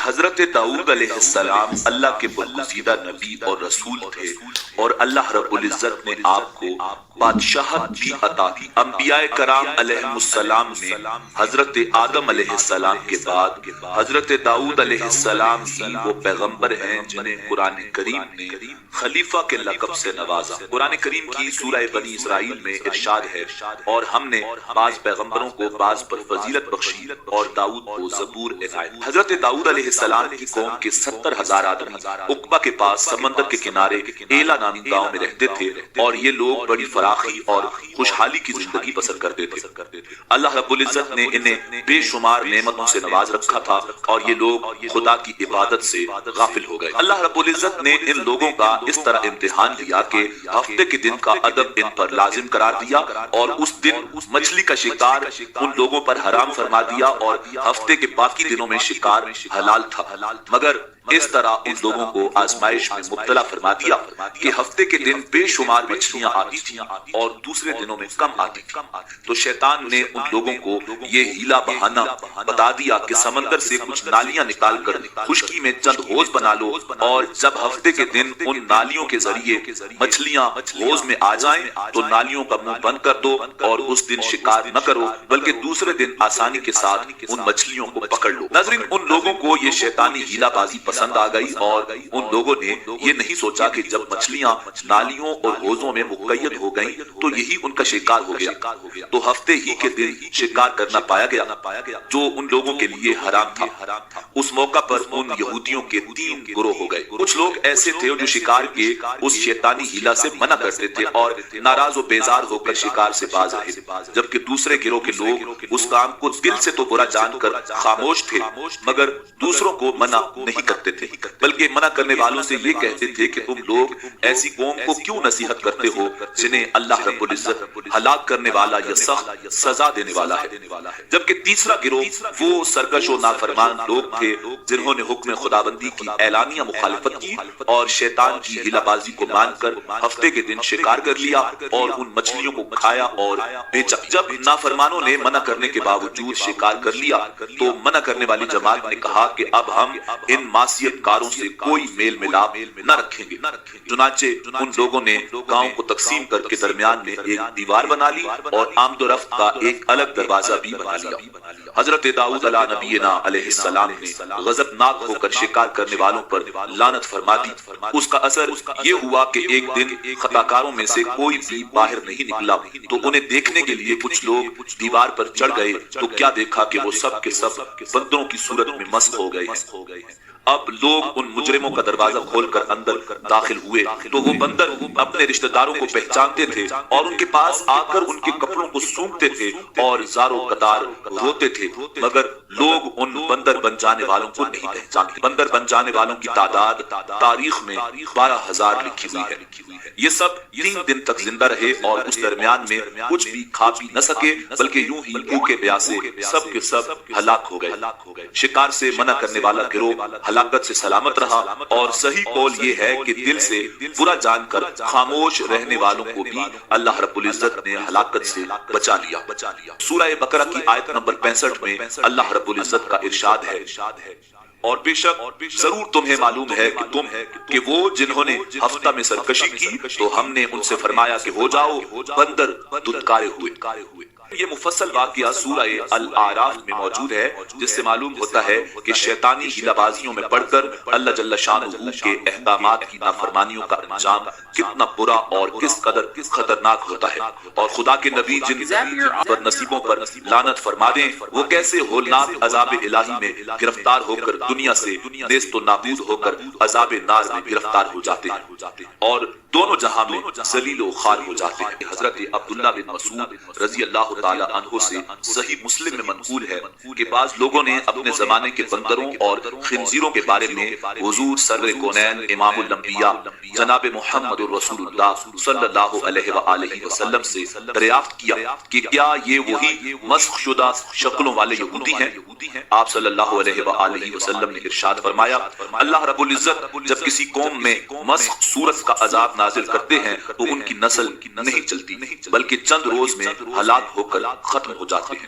حضرت داؤد علیہ السلام اللہ کے برگزیدہ نبی اور رسول تھے، اور اللہ رب العزت نے آپ کو بادشاہت بھی عطا کی۔ انبیاء کرام علیہ السلام میں حضرت آدم علیہ السلام کے بعد حضرت داؤد علیہ السلام ہی وہ پیغمبر ہیں جنہیں قرآن کریم نے خلیفہ کے لقب سے نوازا۔ قرآن کریم کی سورہ بنی اسرائیل میں ارشاد ہے، اور ہم نے بعض پیغمبروں کو بعض پر فضیلت بخشی اور داؤد کو زبور عنایت۔ حضرت داؤد علیہ السلام کی قوم کے 70,000 آدمی عقبہ کے پاس سمندر کے کنارے ایلا نامی گاؤں میں رہتے تھے، اور یہ لوگ بڑی فراخی اور خوشحالی کی زندگی بسر کرتے تھے۔ اللہ رب العزت نے انہیں بے شمار نعمتوں سے نواز رکھا تھا، اور یہ لوگ خدا کی عبادت سے غافل ہو گئے۔ اللہ رب العزت نے ان لوگوں کا اس طرح امتحان لیا کہ ہفتے کے دن کا ادب ان پر لازم قرار دیا، اور اس دن مچھلی کا شکار ان لوگوں پر حرام فرما دیا، اور ہفتے کے باقی دنوں میں شکار حلال تھا، مگر اس طرح ان لوگوں کو آزمائش میں مبتلا فرما دیا کہ ہفتے کے دن بے شمار مچھلیاں آتی تھیں اور دوسرے دنوں میں کم آتی تھیں۔ تو شیطان نے ان لوگوں کو یہ ہیلا بہانہ بتا دیا کہ سمندر سے کچھ نالیاں نکال کر خشکی میں چند حوض بنا لو، اور جب ہفتے کے دن ان نالیوں کے ذریعے مچھلیاں حوض میں آ جائیں تو نالیوں کا منہ بند کر دو، اور اس دن شکار نہ کرو بلکہ دوسرے دن آسانی کے ساتھ ان مچھلیوں کو پکڑ لو۔ ناظرین، ان لوگوں کو یہ شیطانی ہیلا بازی پسند آ گئی، اور ان لوگوں نے یہ نہیں سوچا کہ جب مچھلیاں نالیوں اور حوضوں میں مقید ہو گئیں تو یہی ان کا شکار ہو گیا، تو ہفتے ہی کے دن شکار کرنا پایا گیا جو ان لوگوں کے لیے حرام تھا۔ اس موقع پر ان یہودیوں کے 3 گروہ ہو گئے۔ کچھ لوگ ایسے تھے جو شکار کے اس شیطانی ہیلا سے منع کرتے تھے اور ناراض و بیزار ہو کر شکار سے باز رہے، جبکہ دوسرے گروہ کے لوگ اس کام کو دل سے تو برا جان کر خاموش تھے، مگر دوسروں کو منع نہیں کرتے تھے، بلکہ منع کرنے والوں سے یہ کہتے تھے کہ تم لوگ ایسی قوم کو کیوں نصیحت کرتے ہو جنہیں اللہ رب العزت ہلاک کرنے والا یا سخت سزا دینے والا ہے۔ جبکہ تیسرا گروہ وہ سرکش و نافرمان لوگ تھے جنہوں نے حکم خداوندی کی اعلانیہ مخالفت کی اور شیطان کی ہیلا بازی کو مان کر ہفتے کے دن شکار کر لیا اور ان مچھلیوں کو کھایا اور بیچا۔ جب نافرمانوں نے منع کرنے کے باوجود شکار کر لیا تو منع کرنے والی جماعت نے کہا کہ اب ہم ان معصیت کاروں سے کوئی میل ملاپ نہ رکھیں گے۔ چنانچہ ان لوگوں نے گاؤں کو تقسیم کر کے درمیان میں ایک دیوار بنا لی اور آمد و رفت کا ایک الگ دروازہ بھی بنا لیا۔ حضرت داؤد علیہ نبینا علیہ السلام نے غضبناک ہو کر شکار کرنے والوں پر لعنت فرما دی۔ اس کا اثر یہ ہوا کہ ایک دن خطاکاروں میں سے کوئی بھی باہر نہیں نکلا، تو انہیں دیکھنے کے لیے کچھ لوگ دیوار پر چڑھ گئے تو کیا دیکھا کہ وہ سب کے سب بندروں کی صورت میں مسخ ہو گئے ہیں۔ اب لوگ ان مجرموں کا دروازہ کھول کر اندر داخل ہوئے تو وہ بندر اپنے رشتہ داروں کو پہچانتے تھے اور ان کے پاس آ کر ان کے کپڑوں کو سونپتے تھے اور زارو قطار روتے تھے، مگر لوگ ان بندر بن جانے والوں کو نہیں پہچانتے۔ بندر بن جانے والوں کی تعداد تاریخ میں 12,000 لکھی ہوئی ہے۔ یہ سب 3 دن تک زندہ رہے اور اس درمیان میں کچھ بھی کھا پی نہ سکے، بلکہ یوں ہی بھوکے پیاسے سب کے سب ہلاک ہو گئے۔ شکار سے منع کرنے والا گروہ ہلاکت سے سلامت رہا، اور صحیح قول یہ ہے کہ دل سے برا جان کر خاموش رہنے والوں کو بھی اللہ رب العزت نے ہلاکت سے بچا لیا۔ سورہ بقرہ کی آیت نمبر 65 میں اللہ رب العزت کا ارشاد ہے، اور بے شک ضرور تمہیں معلوم ہے کہ وہ جنہوں نے ہفتہ میں سرکشی کی تو ہم نے ان سے فرمایا کہ ہو جاؤ بندر دھتکارے ہوئے۔ یہ مفصل واقعہ سورہ الاعراف میں موجود ہے، جس سے معلوم ہوتا ہے کہ شیطانی ہیلا بازیوں میں پڑھ کر اللہ جل شانہ کے احکامات کی نافرمانیوں کا انجام کتنا برا اور کس قدر خطرناک ہوتا ہے، اور خدا کے نبی جن بد نصیبوں پر لعنت فرما دیں وہ کیسے ہولناک عذاب الہی میں گرفتار ہو کر دنیا سے نیست و نابود ہو کر عذاب نار میں گرفتار ہو جاتے ہیں اور دونوں جہاں میں ذلیل و خوار ہو جاتے ہیں۔ حضرت عبداللہ بن مسعود رضی اللہ تعالی عنہ سے صحیح مسلم میں منقول ہے کہ بعض لوگوں نے اپنے زمانے کے بندروں اور خنزیروں کے بارے میں حضور سر کونین امام الانبیاء جناب محمد رسول اللہ صلی اللہ علیہ وآلہ وسلم سے دریافت کیا کہ کیا یہ وہی مسخ شدہ شکلوں والے یہودی ہیں؟ آپ صلی اللہ علیہ وآلہ وسلم نے ارشاد فرمایا، اللہ رب العزت جب کسی قوم میں مسخ صورت کا عذاب نازل کرتے ہیں تو ان کی نسل نہیں چلتی، بلکہ چند روز میں ہلاک ہو کر ختم ہو جاتے ہیں۔